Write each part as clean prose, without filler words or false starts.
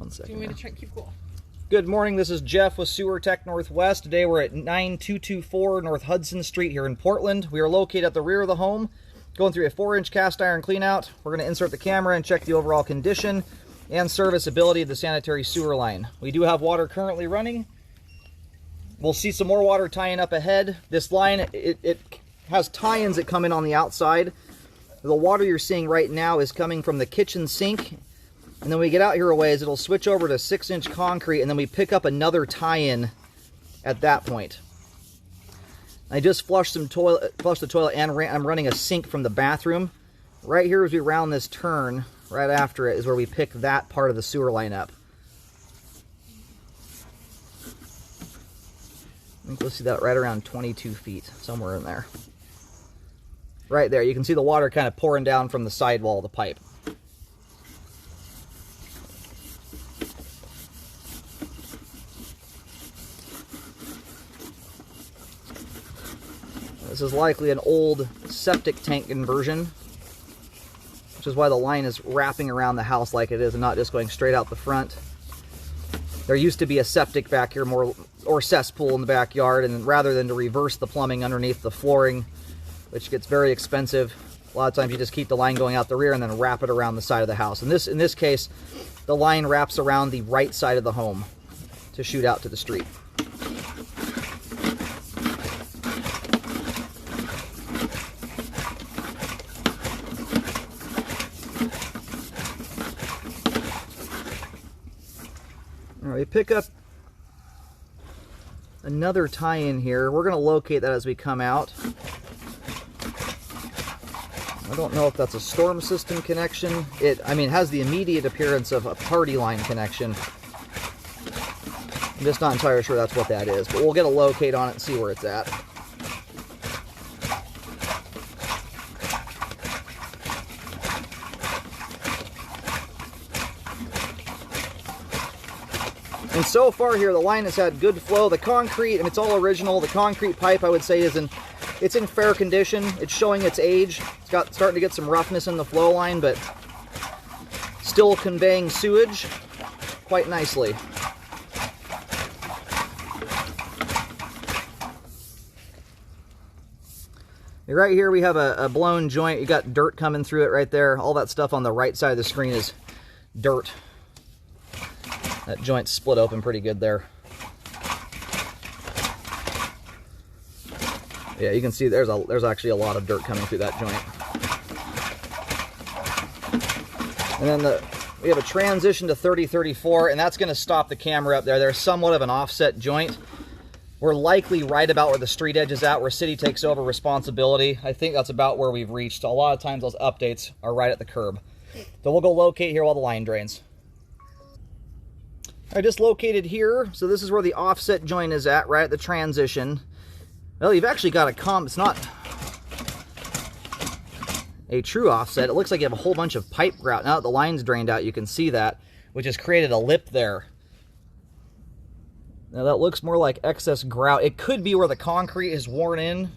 1 second. Do you want me to check? Keep cool. Good morning, this is Jeff with Sewer Tech Northwest. Today we're at 9224 North Hudson Street here in Portland. We are located at the rear of the home, going through a 4-inch cast iron cleanout. We're going to insert the camera and check the overall condition and serviceability of the sanitary sewer line. We do have water currently running. We'll see some more water tying up ahead. This line, it has tie-ins that come in on the outside. The water you're seeing right now is coming from the kitchen sink. And then we get out here a ways, it'll switch over to 6-inch concrete, and then we pick up another tie-in at that point. I just flushed the toilet, and I'm running a sink from the bathroom. Right here as we round this turn, right after it, is where we pick that part of the sewer line up. I think we'll see that right around 22 feet, somewhere in there. Right there, you can see the water kind of pouring down from the sidewall of the pipe. This is likely an old septic tank conversion, which is why the line is wrapping around the house like it is and not just going straight out the front. There used to be a septic back here, or cesspool in the backyard, and rather than to reverse the plumbing underneath the flooring, which gets very expensive, a lot of times you just keep the line going out the rear and then wrap it around the side of the house. In this case, the line wraps around the right side of the home to shoot out to the street. We pick up another tie-in here. We're going to locate that as we come out. I don't know if that's a storm system connection. It has the immediate appearance of a party line connection. I'm just not entirely sure that's what that is, but we'll get a locate on it and see where it's at. And so far here, the line has had good flow. The concrete, and it's all original. The concrete pipe, I would say, it's in fair condition. It's showing its age. It's starting to get some roughness in the flow line, but still conveying sewage quite nicely. Right here we have a blown joint. You got dirt coming through it right there. All that stuff on the right side of the screen is dirt. That joint's split open pretty good there. Yeah, you can see there's actually a lot of dirt coming through that joint. And then we have a transition to 3034, and that's going to stop the camera up there. There's somewhat of an offset joint. We're likely right about where the street edge is at, where city takes over responsibility. I think that's about where we've reached. A lot of times those updates are right at the curb. So we'll go locate here while the line drains. I just located here, so this is where the offset joint is at, right at the transition. Well, you've actually got it's not a true offset. It looks like you have a whole bunch of pipe grout. Now that the line's drained out, you can see that, which has created a lip there. Now that looks more like excess grout. It could be where the concrete is worn in,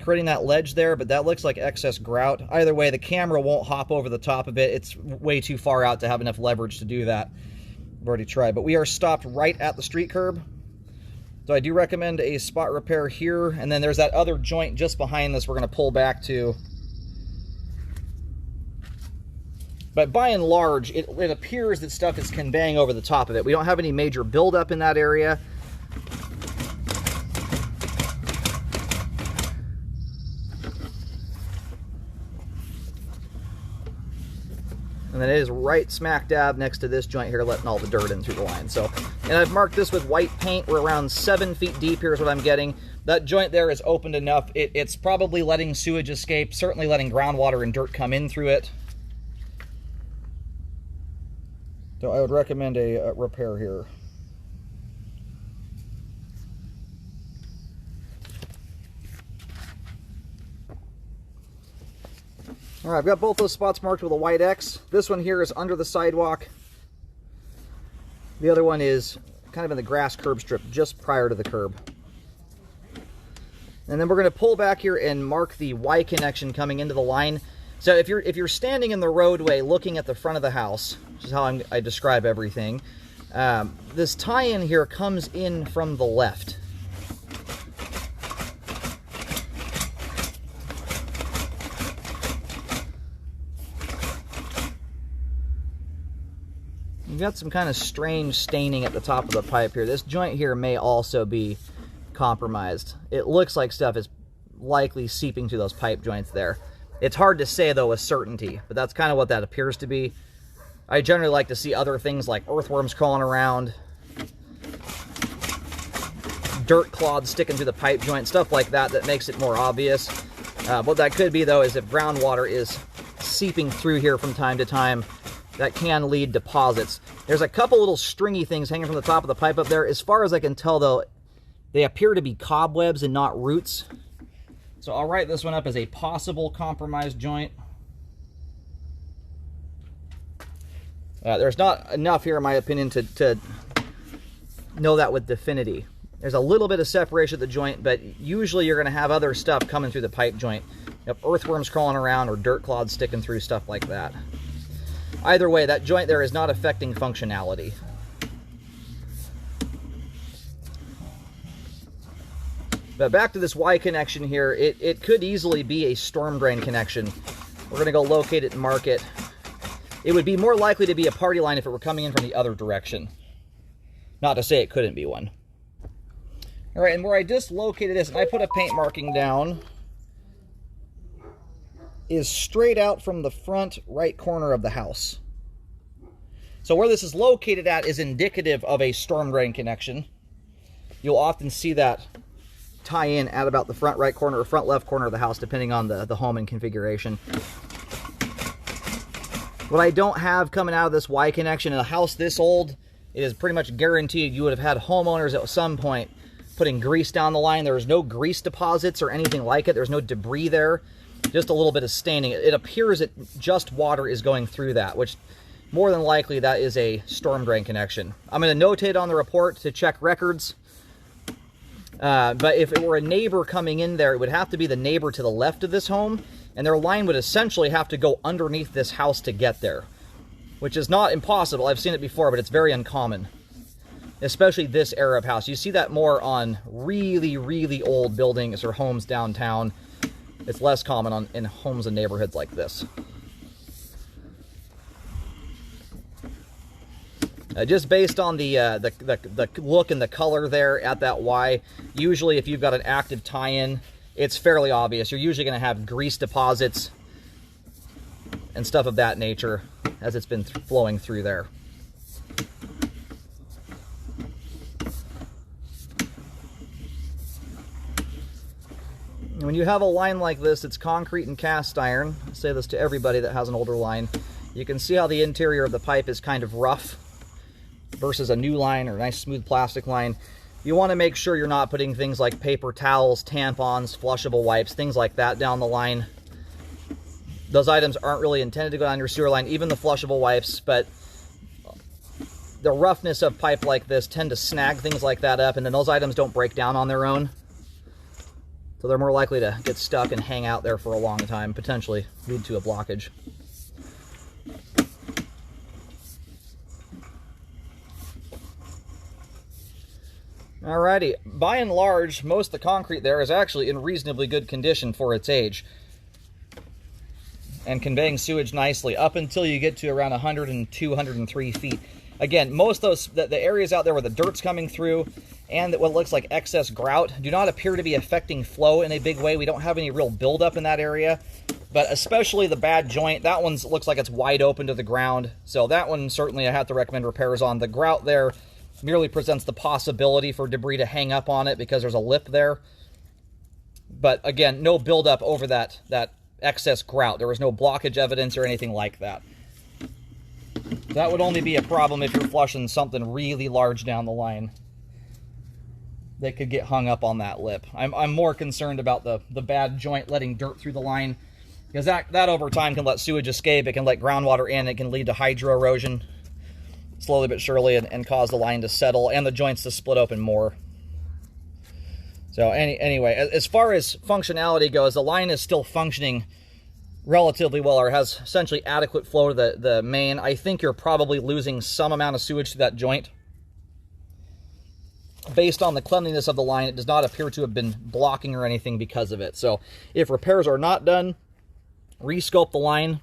creating that ledge there, but that looks like excess grout. Either way, the camera won't hop over the top of it. It's way too far out to have enough leverage to do that. I've already tried, but we are stopped right at the street curb. So I do recommend a spot repair here, and then there's that other joint just behind this we're going to pull back to. But by and large, it appears that stuff is conveying over the top of it. We don't have any major buildup in that area. And then it is right smack dab next to this joint here, letting all the dirt in through the line. So, and I've marked this with white paint. We're around 7 feet deep. Here's what I'm getting. That joint there is opened enough. It's probably letting sewage escape, certainly letting groundwater and dirt come in through it. So I would recommend a repair here. All right, I've got both those spots marked with a white X. This one here is under the sidewalk. The other one is kind of in the grass curb strip just prior to the curb. And then we're going to pull back here and mark the Y connection coming into the line. So if you're standing in the roadway looking at the front of the house, which is how I describe everything, this tie-in here comes in from the left. You've got some kind of strange staining at the top of the pipe here. This joint here may also be compromised. It looks like stuff is likely seeping through those pipe joints there. It's hard to say, though, with certainty, but that's kind of what that appears to be. I generally like to see other things like earthworms crawling around, dirt clods sticking through the pipe joint, stuff like that that makes it more obvious. What that could be, though, is if groundwater is seeping through here from time to time, that can lead to deposits. There's a couple little stringy things hanging from the top of the pipe up there. As far as I can tell, though, they appear to be cobwebs and not roots. So I'll write this one up as a possible compromised joint. There's not enough here, in my opinion, to know that with definity. There's a little bit of separation at the joint, but usually you're going to have other stuff coming through the pipe joint. You have earthworms crawling around or dirt clods sticking through, stuff like that. Either way, that joint there is not affecting functionality. But back to this Y connection here, it could easily be a storm drain connection. We're going to go locate it and mark it. It would be more likely to be a party line if it were coming in from the other direction. Not to say it couldn't be one. All right, and where I just located this, and I put a paint marking down, is straight out from the front right corner of the house. So where this is located at is indicative of a storm drain connection. You'll often see that tie in at about the front right corner or front left corner of the house, depending on the home and configuration. What I don't have coming out of this Y connection in a house this old, it is pretty much guaranteed you would have had homeowners at some point putting grease down the line. There's no grease deposits or anything like it. There's no debris there. Just a little bit of staining. It appears that just water is going through that, which more than likely that is a storm drain connection. I'm going to notate on the report to check records. But if it were a neighbor coming in there, it would have to be the neighbor to the left of this home, and their line would essentially have to go underneath this house to get there, which is not impossible. I've seen it before, but it's very uncommon, especially this era of house. You see that more on really, really old buildings or homes downtown. It's less common in homes and neighborhoods like this. Just based on the look and the color there at that Y, usually if you've got an active tie-in, it's fairly obvious. You're usually going to have grease deposits and stuff of that nature as it's been flowing through there. When you have a line like this, it's concrete and cast iron. I say this to everybody that has an older line. You can see how the interior of the pipe is kind of rough versus a new line or a nice smooth plastic line. You want to make sure you're not putting things like paper towels, tampons, flushable wipes, things like that down the line. Those items aren't really intended to go down your sewer line, even the flushable wipes, but the roughness of pipe like this tend to snag things like that up, and then those items don't break down on their own. So they're more likely to get stuck and hang out there for a long time, potentially lead to a blockage. Alrighty, by and large, most of the concrete there is actually in reasonably good condition for its age and conveying sewage nicely up until you get to around 102, 103 feet. Again, most of those, the areas out there where the dirt's coming through and what looks like excess grout do not appear to be affecting flow in a big way. We don't have any real buildup in that area, but especially the bad joint, that one looks like it's wide open to the ground. So that one certainly I have to recommend repairs on. The grout there merely presents the possibility for debris to hang up on it because there's a lip there. But again, no buildup over that excess grout. There was no blockage evidence or anything like that. That would only be a problem if you're flushing something really large down the line that could get hung up on that lip. I'm more concerned about the bad joint letting dirt through the line, because that over time can let sewage escape, it can let groundwater in, it can lead to hydro erosion slowly but surely and cause the line to settle and the joints to split open more. So anyway, as far as functionality goes, the line is still functioning relatively well, or has essentially adequate flow to the main. I think you're probably losing some amount of sewage to that joint. Based on the cleanliness of the line, it does not appear to have been blocking or anything because of it. So if repairs are not done, rescope the line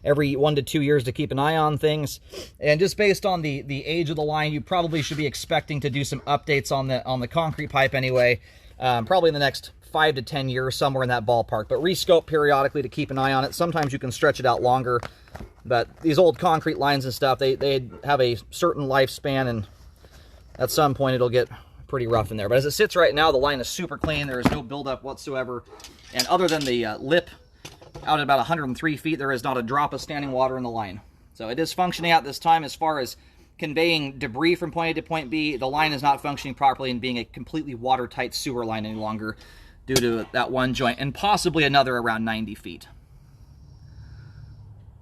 every 1 to 2 years to keep an eye on things. And just based on the age of the line, you probably should be expecting to do some updates on the concrete pipe anyway, probably in the next 5 to 10 years, somewhere in that ballpark. But rescope periodically to keep an eye on it. Sometimes you can stretch it out longer, but these old concrete lines and stuff, they have a certain lifespan, and at some point it'll get pretty rough in there. But as it sits right now, the line is super clean. There is no buildup whatsoever. And other than the lip out at about 103 feet, there is not a drop of standing water in the line. So it is functioning at this time. As far as conveying debris from point A to point B, the line is not functioning properly and being a completely watertight sewer line any longer due to that one joint, and possibly another around 90 feet.